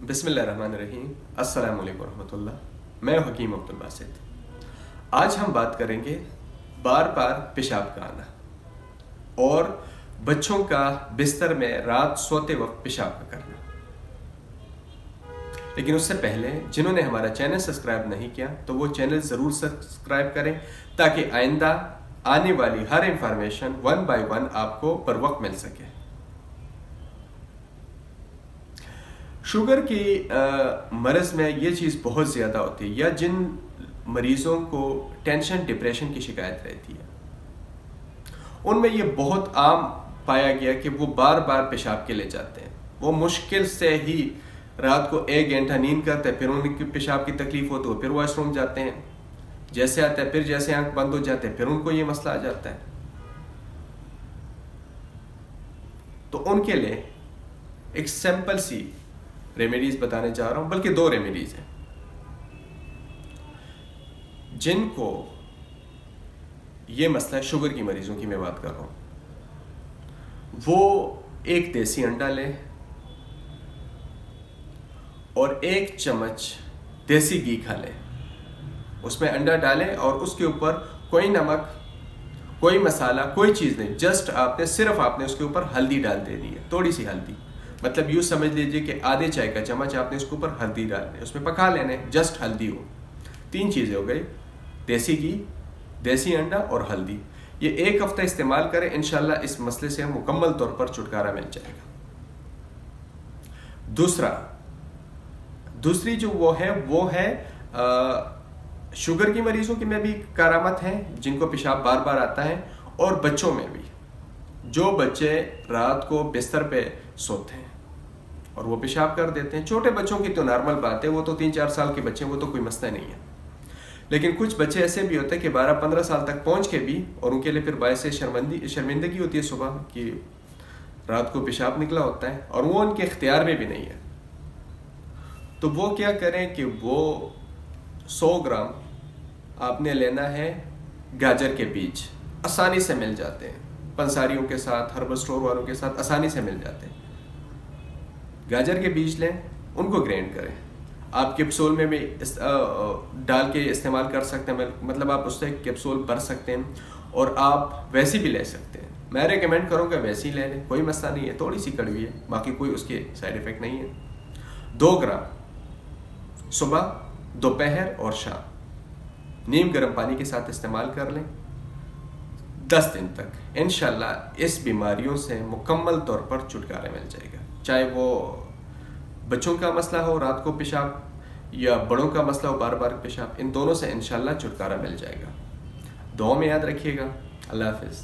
بسم اللہ الرحمن الرحیم۔ السلام علیکم ورحمۃ اللہ۔ میں حکیم عبدالباسط۔ آج ہم بات کریں گے بار بار پیشاب کا آنا اور بچوں کا بستر میں رات سوتے وقت پیشاب کا کرنا۔ لیکن اس سے پہلے جنہوں نے ہمارا چینل سبسکرائب نہیں کیا تو وہ چینل ضرور سبسکرائب کریں تاکہ آئندہ آنے والی ہر انفارمیشن 1 by 1 آپ کو پر وقت مل سکے۔ شوگر کی مرض میں یہ چیز بہت زیادہ ہوتی ہے، یا جن مریضوں کو ٹینشن ڈپریشن کی شکایت رہتی ہے ان میں یہ بہت عام پایا گیا کہ وہ بار بار پیشاب کے لیے جاتے ہیں۔ وہ مشکل سے ہی رات کو 1 گھنٹہ نیند کرتے ہیں، پھر ان کی پیشاب کی تکلیف ہو تو پھر واش روم جاتے ہیں، جیسے آتے ہیں پھر جیسے آنکھ بند ہو جاتے ہیں پھر ان کو یہ مسئلہ آ جاتا ہے۔ تو ان کے لیے ایک سمپل سی ریمیڈیز بتانے جا رہا ہوں، بلکہ 2 ریمیڈیز ہیں جن کو یہ مسئلہ ہے۔ شوگر کی مریضوں کی میں بات کر رہا ہوں۔ وہ ایک دیسی انڈا لیں اور 1 چمچ دیسی گھی کھا لیں، اس میں انڈا ڈالیں اور اس کے اوپر کوئی نمک، کوئی مسالہ، کوئی چیز نہیں، جسٹ صرف آپ نے اس کے اوپر ہلدی ڈال دے دی ہے، تھوڑی سی ہلدی، مطلب یوں سمجھ لیجئے کہ آدھے چائے کا چمچ آپ نے اس کے اوپر ہلدی ڈالنی ہے، اس میں پکا لینے، جسٹ ہلدی ہو۔ 3 چیزیں ہو گئی، دیسی گھی، دیسی انڈا اور ہلدی۔ یہ 1 ہفتہ استعمال کریں، انشاءاللہ اس مسئلے سے مکمل طور پر چھٹکارا مل جائے گا۔ دوسری جو وہ ہے شوگر کی مریضوں کی میں بھی کرامت ہیں جن کو پیشاب بار بار آتا ہے، اور بچوں میں بھی، جو بچے رات کو بستر پہ سوتے ہیں اور وہ پیشاب کر دیتے ہیں۔ چھوٹے بچوں کی تو نارمل بات ہے، وہ تو 3-4 سال کے بچے، وہ تو کوئی مسئلہ نہیں ہے، لیکن کچھ بچے ایسے بھی ہوتے ہیں کہ 12-15 سال تک پہنچ کے بھی، اور ان کے لیے پھر باعث شرمندگی ہوتی ہے صبح کہ رات کو پیشاب نکلا ہوتا ہے اور وہ ان کے اختیار میں بھی نہیں ہے۔ تو وہ کیا کریں کہ وہ 100 گرام آپ نے لینا ہے گاجر کے بیج، آسانی سے مل جاتے ہیں، پنساریوں کے ساتھ، ہربل اسٹور والوں کے ساتھ آسانی سے مل جاتے ہیں۔ گاجر کے بیج لیں، ان کو گرینڈ کریں، آپ کیپسول میں بھی ڈال کے استعمال کر سکتے ہیں، مطلب آپ اس سے کیپسول بھر سکتے ہیں، اور آپ ویسی بھی لے سکتے ہیں۔ میں ریکمینڈ کروں گا ویسی لے لیں، کوئی مسئلہ نہیں ہے، تھوڑی سی کڑوی ہے، باقی کوئی اس کے سائیڈ ایفیکٹ نہیں ہے۔ 2 گرام صبح، دوپہر اور شام نیم گرم پانی کے ساتھ استعمال کر لیں 10 دن تک، انشاءاللہ اس بیماریوں سے مکمل طور پر چھٹکارا مل جائے گا، چاہے وہ بچوں کا مسئلہ ہو رات کو پیشاب، یا بڑوں کا مسئلہ ہو بار بار پیشاب، ان دونوں سے انشاءاللہ چھٹکارا مل جائے گا۔ دعاؤں میں یاد رکھیے گا۔ اللہ حافظ۔